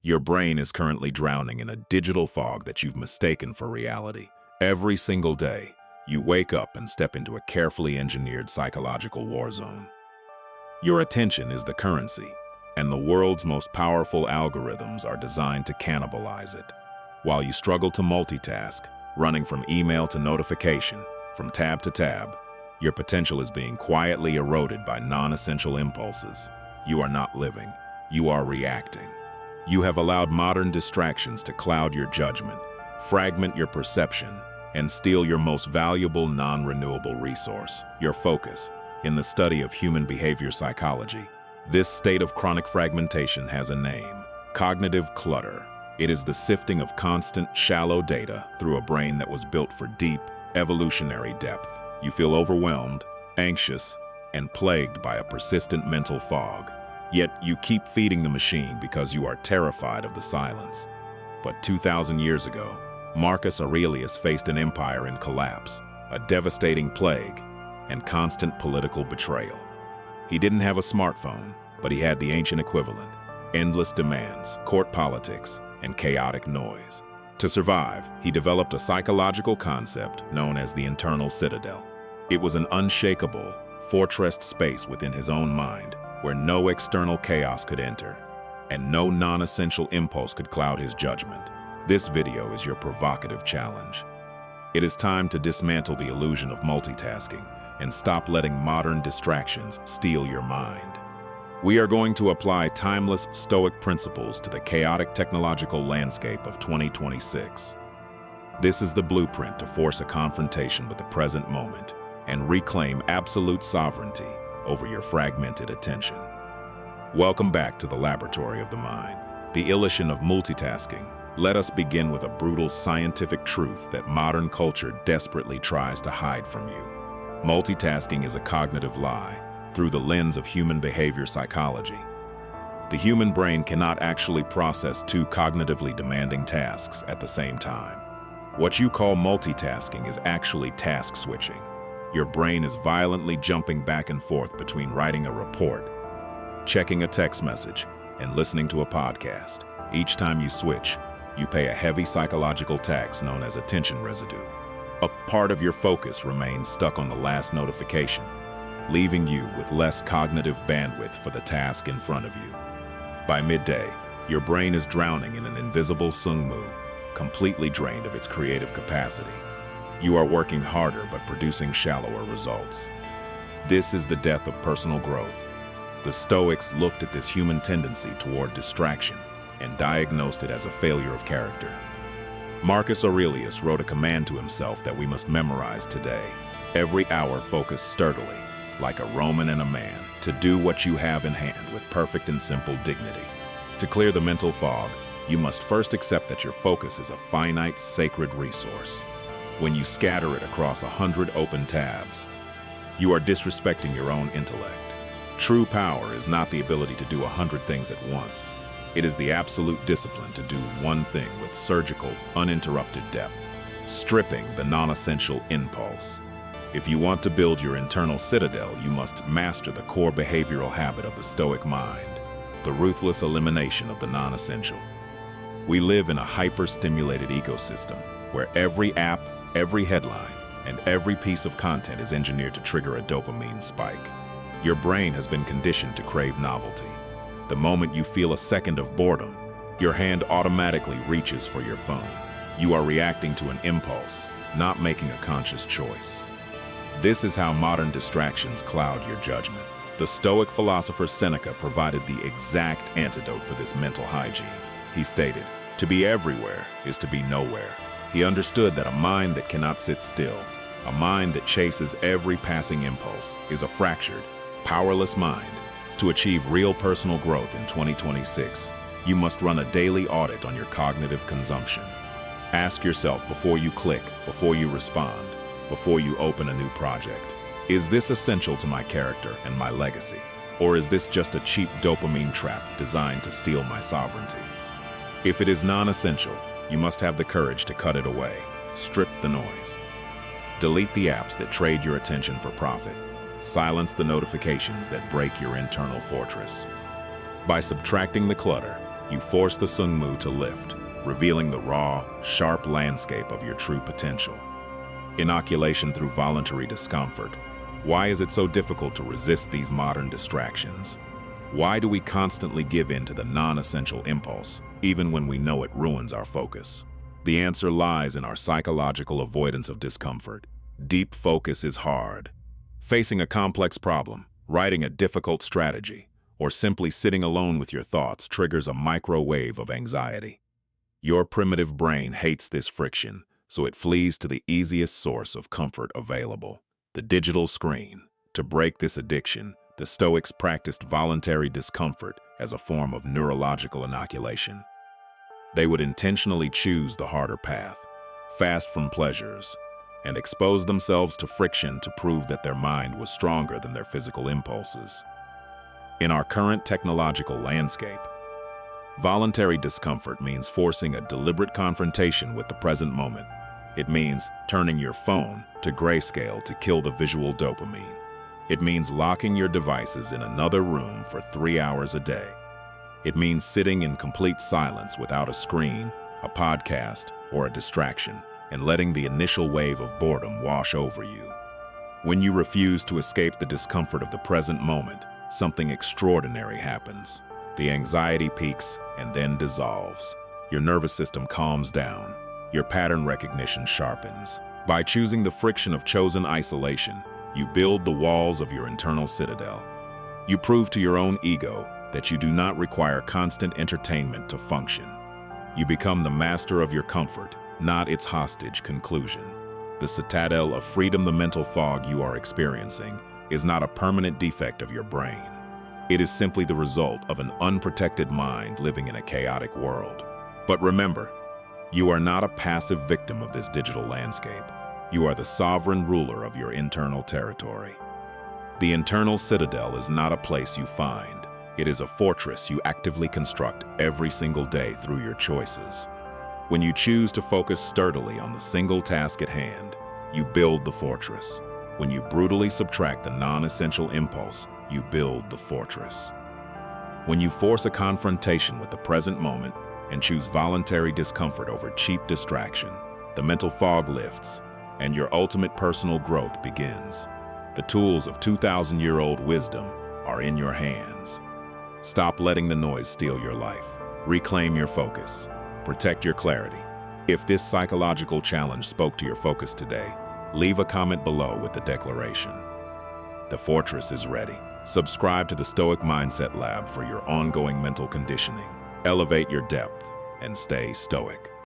Your brain is currently drowning in a digital fog that you've mistaken for reality. Every single day, you wake up and step into a carefully engineered psychological war zone. Your attention is the currency, and the world's most powerful algorithms are designed to cannibalize it. While you struggle to multitask, running from email to notification, from tab to tab, your potential is being quietly eroded by non-essential impulses. You are not living, you are reacting. You have allowed modern distractions to cloud your judgment, fragment your perception, and steal your most valuable non-renewable resource, your focus. In the study of human behavior psychology, this state of chronic fragmentation has a name: cognitive clutter. It is the sifting of constant, shallow data through a brain that was built for deep, evolutionary depth. You feel overwhelmed, anxious, and plagued by a persistent mental fog. Yet you keep feeding the machine because you are terrified of the silence. But 2,000 years ago, Marcus Aurelius faced an empire in collapse, a devastating plague, and constant political betrayal. He didn't have a smartphone, but he had the ancient equivalent: endless demands, court politics, and chaotic noise. To survive, he developed a psychological concept known as the internal citadel. It was an unshakable, fortressed space within his own mind, where no external chaos could enter, and no non-essential impulse could cloud his judgment. This video is your provocative challenge. It is time to dismantle the illusion of multitasking and stop letting modern distractions steal your mind. We are going to apply timeless Stoic principles to the chaotic technological landscape of 2026. This is the blueprint to force a confrontation with the present moment and reclaim absolute sovereignty over your fragmented attention. Welcome back to the laboratory of the mind, the illusion of multitasking. Let us begin with a brutal scientific truth that modern culture desperately tries to hide from you. Multitasking is a cognitive lie through the lens of human behavior psychology. The human brain cannot actually process two cognitively demanding tasks at the same time. What you call multitasking is actually task switching. Your brain is violently jumping back and forth between writing a report, checking a text message, and listening to a podcast. Each time you switch, you pay a heavy psychological tax known as attention residue. A part of your focus remains stuck on the last notification, leaving you with less cognitive bandwidth for the task in front of you. By midday, your brain is drowning in an invisible sungmu, completely drained of its creative capacity. You are working harder but producing shallower results. This is the death of personal growth. The Stoics looked at this human tendency toward distraction and diagnosed it as a failure of character. Marcus Aurelius wrote a command to himself that we must memorize today. Every hour focus sturdily, like a Roman and a man, to do what you have in hand with perfect and simple dignity. To clear the mental fog, you must first accept that your focus is a finite, sacred resource. When you scatter it across 100 open tabs, you are disrespecting your own intellect. True power is not the ability to do 100 things at once. It is the absolute discipline to do one thing with surgical, uninterrupted depth, stripping the non-essential impulse. If you want to build your internal citadel, you must master the core behavioral habit of the Stoic mind, the ruthless elimination of the non-essential. We live in a hyper-stimulated ecosystem where every app, every headline, and every piece of content is engineered to trigger a dopamine spike. Your brain has been conditioned to crave novelty. The moment you feel a second of boredom, your hand automatically reaches for your phone. You are reacting to an impulse, not making a conscious choice. This is how modern distractions cloud your judgment. The Stoic philosopher Seneca provided the exact antidote for this mental hygiene. He stated, "To be everywhere is to be nowhere." He understood that a mind that cannot sit still, a mind that chases every passing impulse, is a fractured, powerless mind. To achieve real personal growth in 2026, you must run a daily audit on your cognitive consumption. Ask yourself before you click, before you respond, before you open a new project, is this essential to my character and my legacy? Or is this just a cheap dopamine trap designed to steal my sovereignty? If it is non-essential, you must have the courage to cut it away. Strip the noise. Delete the apps that trade your attention for profit. Silence the notifications that break your internal fortress. By subtracting the clutter, You force the sungmu to lift, revealing the raw, sharp landscape of your true potential. Inoculation through voluntary discomfort. Why is it so difficult to resist these modern distractions? Why do we constantly give in to the non-essential impulse, even when we know it ruins our focus? The answer lies in our psychological avoidance of discomfort. Deep focus is hard. Facing a complex problem, writing a difficult strategy, or simply sitting alone with your thoughts triggers a microwave of anxiety. Your primitive brain hates this friction, so it flees to the easiest source of comfort available, the digital screen. To break this addiction, the Stoics practiced voluntary discomfort as a form of neurological inoculation. They would intentionally choose the harder path, fast from pleasures, and expose themselves to friction to prove that their mind was stronger than their physical impulses. In our current technological landscape, voluntary discomfort means forcing a deliberate confrontation with the present moment. It means turning your phone to grayscale to kill the visual dopamine. It means locking your devices in another room for 3 hours a day. It means sitting in complete silence without a screen, a podcast, or a distraction, and letting the initial wave of boredom wash over you. When you refuse to escape the discomfort of the present moment, something extraordinary happens. The anxiety peaks and then dissolves. Your nervous system calms down. Your pattern recognition sharpens. By choosing the friction of chosen isolation, you build the walls of your internal citadel. You prove to your own ego that you do not require constant entertainment to function. You become the master of your comfort, not its hostage conclusion. The citadel of freedom, the mental fog you are experiencing, is not a permanent defect of your brain. It is simply the result of an unprotected mind living in a chaotic world. But remember, you are not a passive victim of this digital landscape. You are the sovereign ruler of your internal territory. The internal citadel is not a place you find. It is a fortress you actively construct every single day through your choices. When you choose to focus sturdily on the single task at hand, you build the fortress. When you brutally subtract the non-essential impulse, you build the fortress. When you force a confrontation with the present moment and choose voluntary discomfort over cheap distraction, the mental fog lifts, and your ultimate personal growth begins. The tools of 2,000-year-old wisdom are in your hands. Stop letting the noise steal your life. Reclaim your focus. Protect your clarity. If this psychological challenge spoke to your focus today, leave a comment below with the declaration. The fortress is ready. Subscribe to the Stoic Mindset Lab for your ongoing mental conditioning. Elevate your depth and stay stoic.